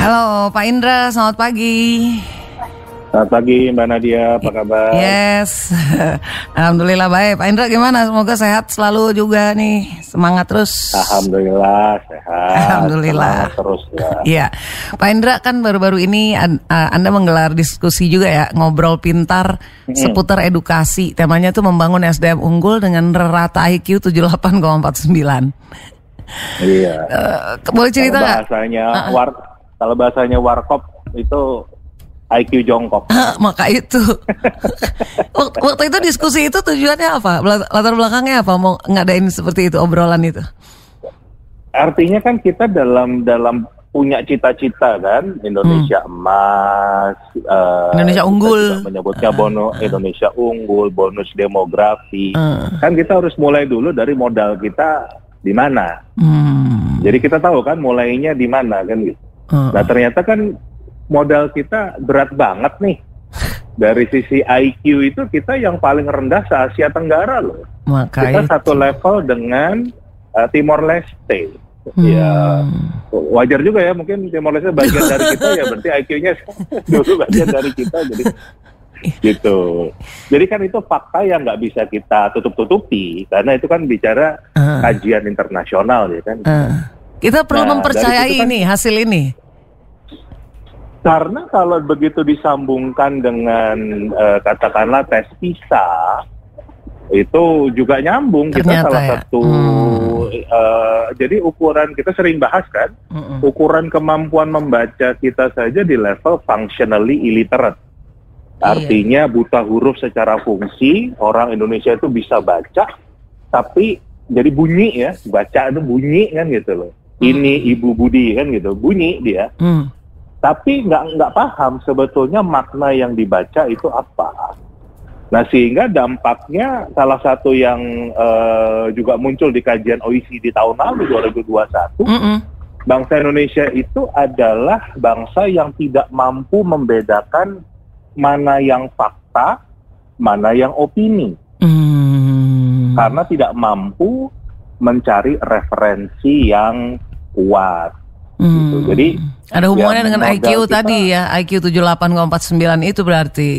Halo Pak Indra, selamat pagi. Selamat pagi Mbak Nadia, apa kabar? Yes, alhamdulillah baik. Pak Indra gimana? Semoga sehat selalu juga nih, semangat terus. Alhamdulillah sehat. Alhamdulillah. Semangat terus ya. Iya, Pak Indra kan baru-baru ini Anda menggelar diskusi juga ya, ngobrol pintar seputar edukasi. Temanya tuh membangun SDM unggul dengan rata IQ 78,49. Iya. Boleh cerita nggak? Kalau bahasanya warkop itu IQ jongkok. Maka itu waktu itu diskusi itu tujuannya apa? Latar belakangnya apa? Mau ngadain seperti itu, obrolan itu? Artinya kan kita dalam punya cita-cita kan, Indonesia emas, Indonesia unggul, menyebutnya Indonesia unggul, bonus demografi. Kan kita harus mulai dulu dari modal kita di mana. Jadi kita tahu kan mulainya di mana kan gitu. Nah ternyata kan modal kita berat banget nih. Dari sisi IQ itu kita yang paling rendah se-Asia Tenggara loh. Kita satu level dengan Timor Leste. Ya wajar juga ya, mungkin Timor Leste bagian dari kita ya, berarti IQ-nya dulu bagian dari kita, jadi gitu. Jadi kan itu fakta yang nggak bisa kita tutup-tutupi, karena itu kan bicara kajian internasional ya kan. Kita perlu mempercayai kan, ini hasil ini. Karena kalau begitu disambungkan dengan katakanlah tes PISA, itu juga nyambung. Ternyata, kita salah satu jadi ukuran kita sering bahas kan, ukuran kemampuan membaca kita saja di level functionally illiterate. Artinya buta huruf secara fungsi. Orang Indonesia itu bisa baca, tapi jadi bunyi ya, baca itu bunyi kan gitu loh. Ini Ibu Budi kan gitu, bunyi dia. Tapi nggak paham sebetulnya makna yang dibaca itu apa. Nah sehingga dampaknya salah satu yang juga muncul di kajian OECD tahun lalu 2021, bangsa Indonesia itu adalah bangsa yang tidak mampu membedakan mana yang fakta, mana yang opini. Karena tidak mampu mencari referensi yang kuat. Gitu. Jadi ada hubungannya dengan IQ kita, tadi ya, IQ 78,49 itu berarti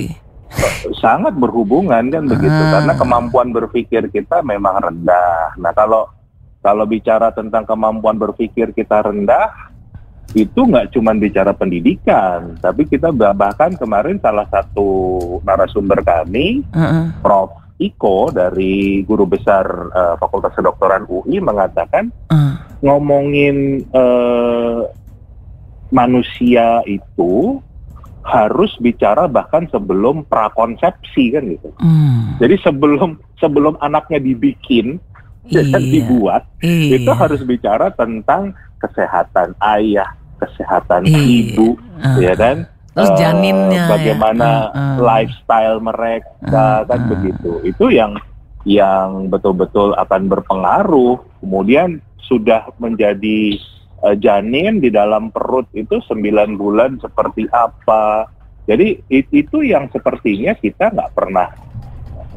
sangat berhubungan kan begitu, karena kemampuan berpikir kita memang rendah. Nah kalau bicara tentang kemampuan berpikir kita rendah, itu nggak cuma bicara pendidikan, tapi kita bahkan kemarin salah satu narasumber kami, Prof. Iko dari Guru Besar Fakultas Kedokteran UI mengatakan ngomongin manusia itu harus bicara bahkan sebelum prakonsepsi kan gitu. Jadi sebelum anaknya dibikin dan dibuat, itu harus bicara tentang kesehatan ayah, kesehatan ibu, ya kan? Terus janinnya, bagaimana lifestyle mereka kan begitu. Itu yang betul-betul akan berpengaruh. Kemudian sudah menjadi janin di dalam perut itu 9 bulan seperti apa. Jadi itu yang sepertinya kita nggak pernah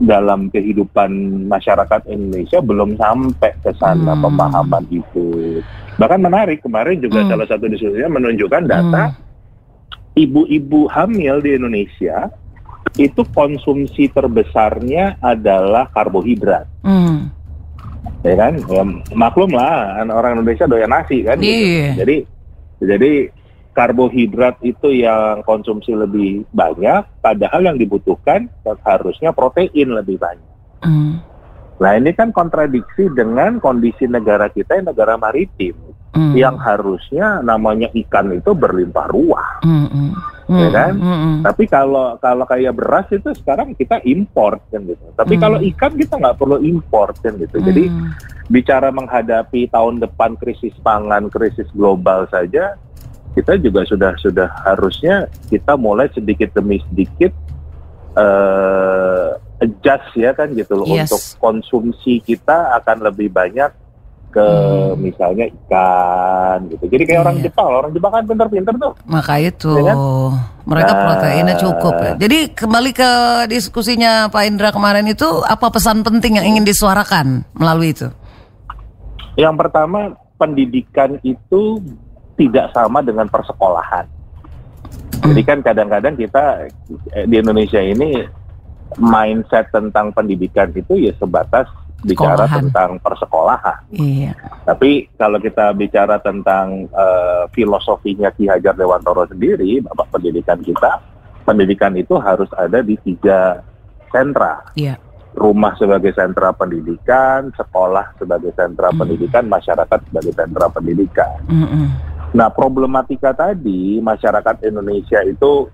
dalam kehidupan masyarakat Indonesia belum sampai ke sana pemahaman itu. Bahkan menarik, kemarin juga salah satu diskusinya menunjukkan data ibu-ibu hamil di Indonesia itu konsumsi terbesarnya adalah karbohidrat. Ya kan? Ya, maklum lah, orang Indonesia doyan nasi kan. Gitu. Jadi karbohidrat itu yang konsumsi lebih banyak, padahal yang dibutuhkan harusnya protein lebih banyak. Nah ini kan kontradiksi dengan kondisi negara kita yang negara maritim, yang harusnya namanya ikan itu berlimpah ruah, ya kan? Tapi kalau kayak beras itu sekarang kita import kan gitu. Tapi kalau ikan kita nggak perlu import kan gitu. Jadi bicara menghadapi tahun depan krisis pangan, krisis global saja, kita juga sudah harusnya kita mulai sedikit demi sedikit adjust ya kan gitu loh. Untuk konsumsi kita akan lebih banyak ke misalnya ikan gitu. Jadi kayak orang Jepang kan pintar-pintar tuh. Maka itu ya kan? Mereka proteinnya cukup ya. Jadi kembali ke diskusinya Pak Indra kemarin itu, apa pesan penting yang ingin disuarakan melalui itu? Yang pertama, pendidikan itu tidak sama dengan persekolahan. Jadi kan kadang-kadang kita di Indonesia ini mindset tentang pendidikan itu ya sebatas bicara tentang persekolahan. Iya. Tapi kalau kita bicara tentang filosofinya Ki Hajar Dewantara sendiri, Bapak pendidikan kita, pendidikan itu harus ada di 3 sentra. Iya. Rumah sebagai sentra pendidikan, sekolah sebagai sentra pendidikan, masyarakat sebagai sentra pendidikan. Nah, problematika tadi masyarakat Indonesia itu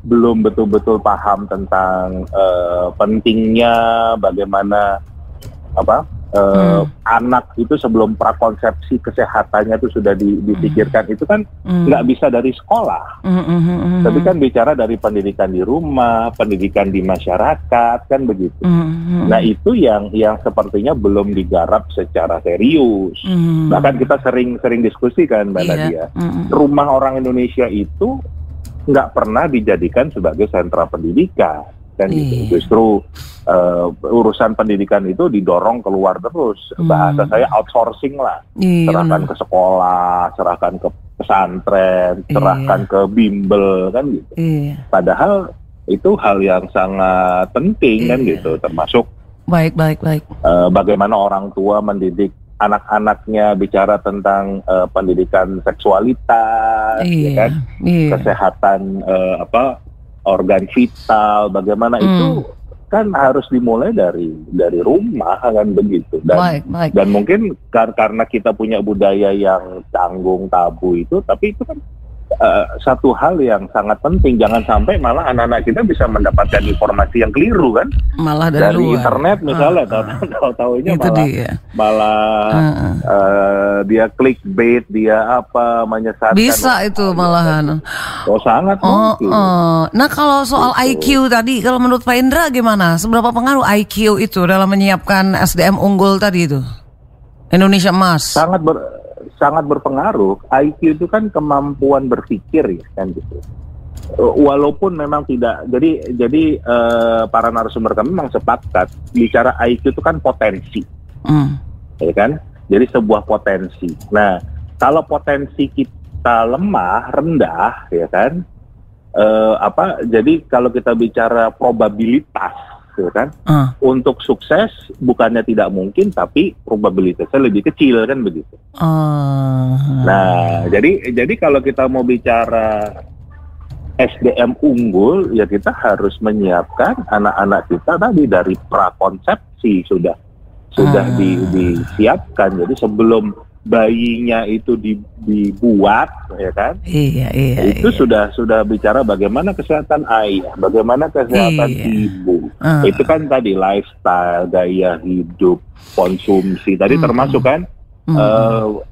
belum betul-betul paham tentang pentingnya bagaimana anak itu sebelum prakonsepsi kesehatannya itu sudah dipikirkan. Itu kan nggak bisa dari sekolah, tapi kan bicara dari pendidikan di rumah, pendidikan di masyarakat, kan begitu. Nah, itu yang sepertinya belum digarap secara serius. Bahkan kita sering diskusi kan, Mbak Nadia, rumah orang Indonesia itu nggak pernah dijadikan sebagai sentra pendidikan, kan gitu. Justru urusan pendidikan itu didorong keluar terus. Bahasa saya outsourcing lah. Serahkan ke sekolah, serahkan ke pesantren, serahkan ke bimbel, kan gitu. Padahal itu hal yang sangat penting, kan gitu. Termasuk baik. Bagaimana orang tua mendidik anak-anaknya, bicara tentang pendidikan seksualitas, ya kan? Kesehatan organ vital, bagaimana itu kan harus dimulai dari rumah, kan begitu. Dan mungkin karena kita punya budaya yang canggung, tabu itu, tapi itu kan satu hal yang sangat penting. Jangan sampai malah anak-anak kita bisa mendapatkan informasi yang keliru, kan? Malah dari luar. Internet misalnya, tahu-tahunya malah dia clickbait, dia menyesatkan. Bisa itu malahan. Sangat mungkin. Nah, kalau soal IQ tadi, kalau menurut Pak Indra gimana? Seberapa pengaruh IQ itu dalam menyiapkan SDM unggul tadi itu? Indonesia Emas. Sangat berpengaruh. IQ itu kan kemampuan berpikir, ya kan gitu. Walaupun memang tidak. Jadi para narasumber kami memang sepakat bicara IQ itu kan potensi, ya kan. Jadi sebuah potensi. Nah, kalau potensi kita lemah, rendah, ya kan. Jadi kalau kita bicara probabilitas, ya kan, untuk sukses bukannya tidak mungkin, tapi probabilitasnya lebih kecil, kan begitu. Nah, jadi kalau kita mau bicara SDM unggul, ya kita harus menyiapkan anak-anak kita tadi dari prakonsepsi sudah disiapkan. Jadi sebelum bayinya itu dibuat, ya kan? Itu sudah bicara bagaimana kesehatan ayah, bagaimana kesehatan ibu. Itu kan tadi lifestyle, gaya hidup, konsumsi. Tadi termasuk kan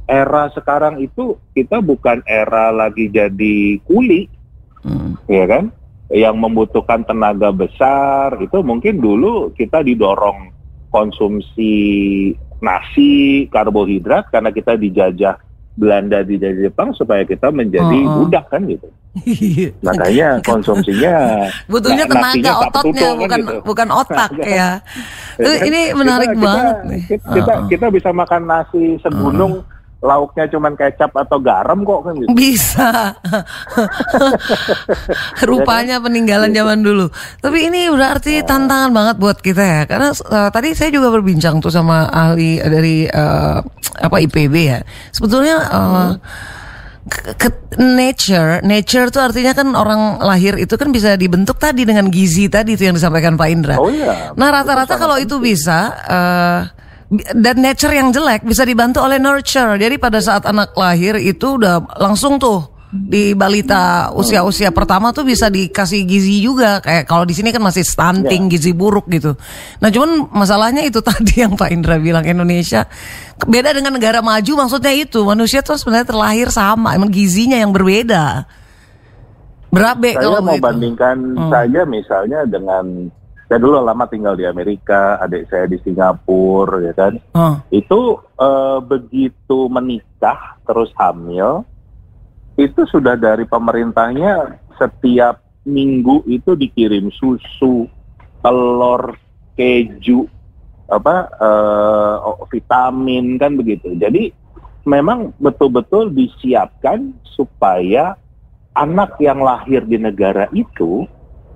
era sekarang itu kita bukan era lagi jadi kuli, ya kan? Yang membutuhkan tenaga besar. Itu mungkin dulu kita didorong konsumsi nasi, karbohidrat, karena kita dijajah Belanda, dijajah Jepang supaya kita menjadi budak, kan gitu. Makanya konsumsinya butuhnya tenaga ototnya, bukan otak ya. Ini menarik banget nih. Kita bisa makan nasi segunung, lauknya cuman kecap atau garam kok, kan gitu. Bisa. Rupanya peninggalan zaman dulu. Tapi ini berarti tantangan banget buat kita ya. Karena tadi saya juga berbincang tuh sama ahli dari IPB ya. Sebetulnya nature tuh artinya kan orang lahir itu kan bisa dibentuk tadi dengan gizi tadi itu yang disampaikan Pak Indra. Nah, rata-rata kalau itu bisa dan nature yang jelek bisa dibantu oleh nurture. Jadi pada saat anak lahir itu udah langsung tuh di balita usia-usia pertama tuh bisa dikasih gizi juga. Kayak kalau di sini kan masih stunting, gizi buruk gitu. Nah, cuman masalahnya itu tadi yang Pak Indra bilang, Indonesia beda dengan negara maju, maksudnya itu manusia tuh sebenarnya terlahir sama, emang gizinya yang berbeda. Berabe saya kalau mau gitu. Bandingkan saja misalnya dengan, saya dulu lama tinggal di Amerika, adik saya di Singapura, ya kan. Itu begitu menikah terus hamil, itu sudah dari pemerintahnya setiap minggu itu dikirim susu, telur, keju, vitamin, kan begitu. Jadi memang betul-betul disiapkan supaya anak yang lahir di negara itu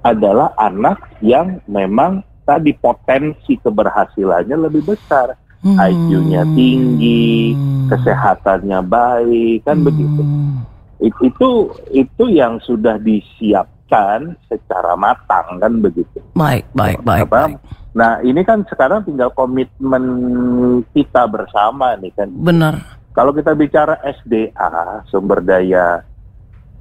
adalah anak yang memang tadi potensi keberhasilannya lebih besar. IQ-nya tinggi, kesehatannya baik, kan begitu. Itu yang sudah disiapkan secara matang, kan begitu. Baik. Nah, ini kan sekarang tinggal komitmen kita bersama nih kan. Benar. Kalau kita bicara SDA, sumber daya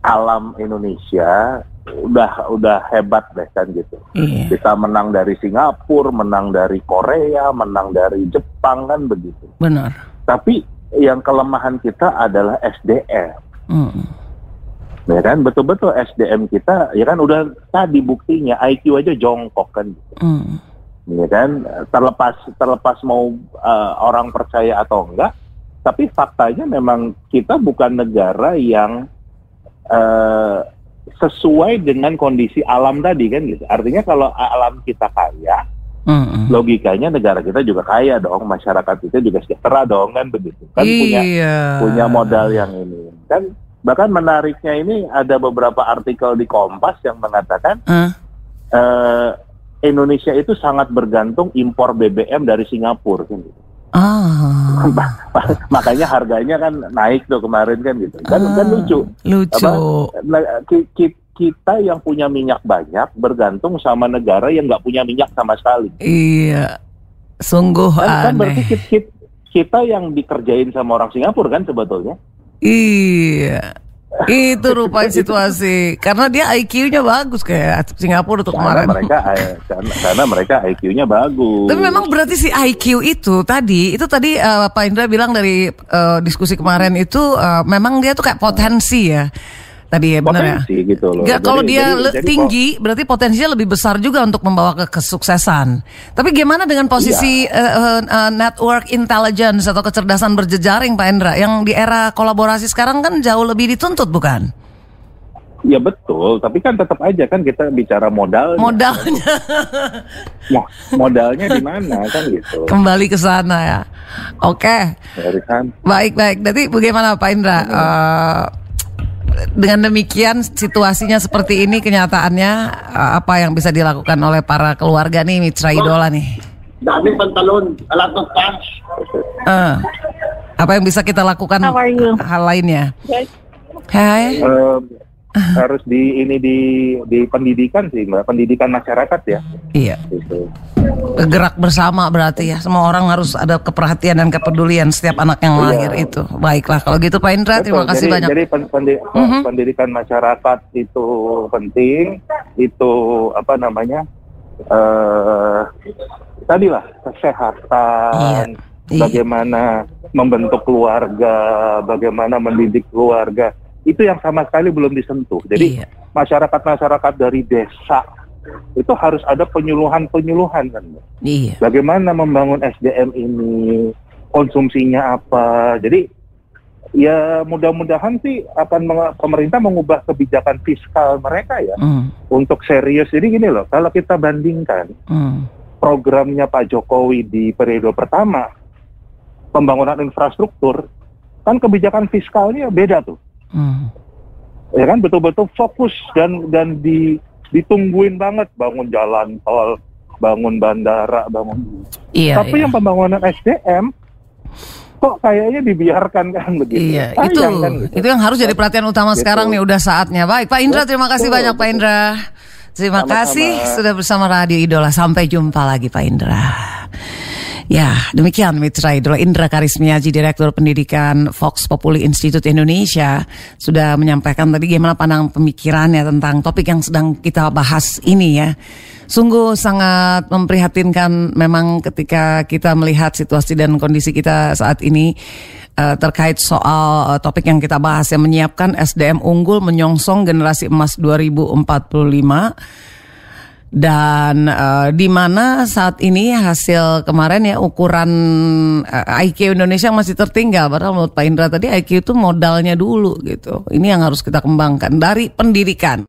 alam Indonesia, udah hebat deh kan gitu. Kita menang dari Singapura, menang dari Korea, menang dari Jepang, kan begitu. Benar. Tapi yang kelemahan kita adalah SDM. Ya kan, betul-betul SDM kita, ya kan udah tadi buktinya IQ aja jongkok kan gitu. Ya kan, terlepas mau orang percaya atau enggak, tapi faktanya memang kita bukan negara yang sesuai dengan kondisi alam tadi kan gitu. Artinya kalau alam kita kaya, logikanya negara kita juga kaya dong, masyarakat kita juga sejahtera dong, kan begitu. Kan punya modal yang ini. Kan bahkan menariknya ini ada beberapa artikel di Kompas yang mengatakan Indonesia itu sangat bergantung impor BBM dari Singapura kan gitu. Makanya harganya kan naik tuh kemarin kan gitu. Kan lucu. Kita yang punya minyak banyak bergantung sama negara yang nggak punya minyak sama sekali. Iya, sungguh kan aneh. Berarti kita yang dikerjain sama orang Singapura kan sebetulnya. Iya. Itu rupanya situasi. Karena dia IQ-nya bagus kayak Singapura tuh kemarin. Karena mereka IQ-nya bagus. Tapi memang berarti si IQ itu tadi Pak Indra bilang dari diskusi kemarin itu memang dia tuh kayak potensi ya. Tadi ya benar ya. Gitu loh. Kalau dia tinggi berarti potensinya lebih besar juga untuk membawa ke kesuksesan. Tapi gimana dengan posisi network intelligence atau kecerdasan berjejaring Pak Indra yang di era kolaborasi sekarang kan jauh lebih dituntut bukan? Ya betul, tapi kan tetap aja kan kita bicara modalnya. Modalnya di mana kan gitu. Kembali ke sana ya. Oke. Baik. Nanti bagaimana Pak Indra? Dengan demikian situasinya seperti ini, kenyataannya apa yang bisa dilakukan oleh para keluarga nih Mitra Idola nih? Dami pantalon, alat of pants. Apa yang bisa kita lakukan hal lainnya? Hai. Harus di pendidikan sih Mbak, pendidikan masyarakat ya. Iya. Gitu. Gerak bersama berarti ya, semua orang harus ada keperhatian dan kepedulian setiap anak yang lahir itu. Baiklah kalau gitu Pak Indra, terima kasih banyak. Jadi pendidikan masyarakat itu penting, itu tadilah kesehatan, bagaimana membentuk keluarga, bagaimana mendidik keluarga. Itu yang sama sekali belum disentuh. Jadi masyarakat dari desa itu harus ada penyuluhan kan. Bagaimana membangun SDM ini, konsumsinya apa. Jadi ya mudah-mudahan sih pemerintah mengubah kebijakan fiskal mereka ya untuk serius. Jadi gini loh, kalau kita bandingkan programnya Pak Jokowi di periode pertama, pembangunan infrastruktur, kan kebijakan fiskalnya beda tuh. Ya kan betul-betul fokus dan ditungguin banget, bangun jalan tol, bangun bandara, tapi yang pembangunan SDM kok kayaknya dibiarkan kan begitu. Iya, itu yang harus jadi perhatian utama sekarang nih, udah saatnya. Baik Pak Indra, terima kasih banyak Pak Indra. Terima kasih sudah bersama Radio Idola. Sampai jumpa lagi Pak Indra. Ya, demikian Mitra Idola. Indra Karismiaji, Direktur Pendidikan Vox Populi Institute Indonesia, sudah menyampaikan tadi gimana pandangan pemikirannya tentang topik yang sedang kita bahas ini ya. Sungguh sangat memprihatinkan memang ketika kita melihat situasi dan kondisi kita saat ini terkait soal topik yang kita bahas, yang menyiapkan SDM unggul menyongsong generasi emas 2045. Dan di mana saat ini hasil kemarin ya ukuran IQ Indonesia masih tertinggal. Padahal menurut Pak Indra tadi IQ itu modalnya dulu gitu. Ini yang harus kita kembangkan dari pendidikan.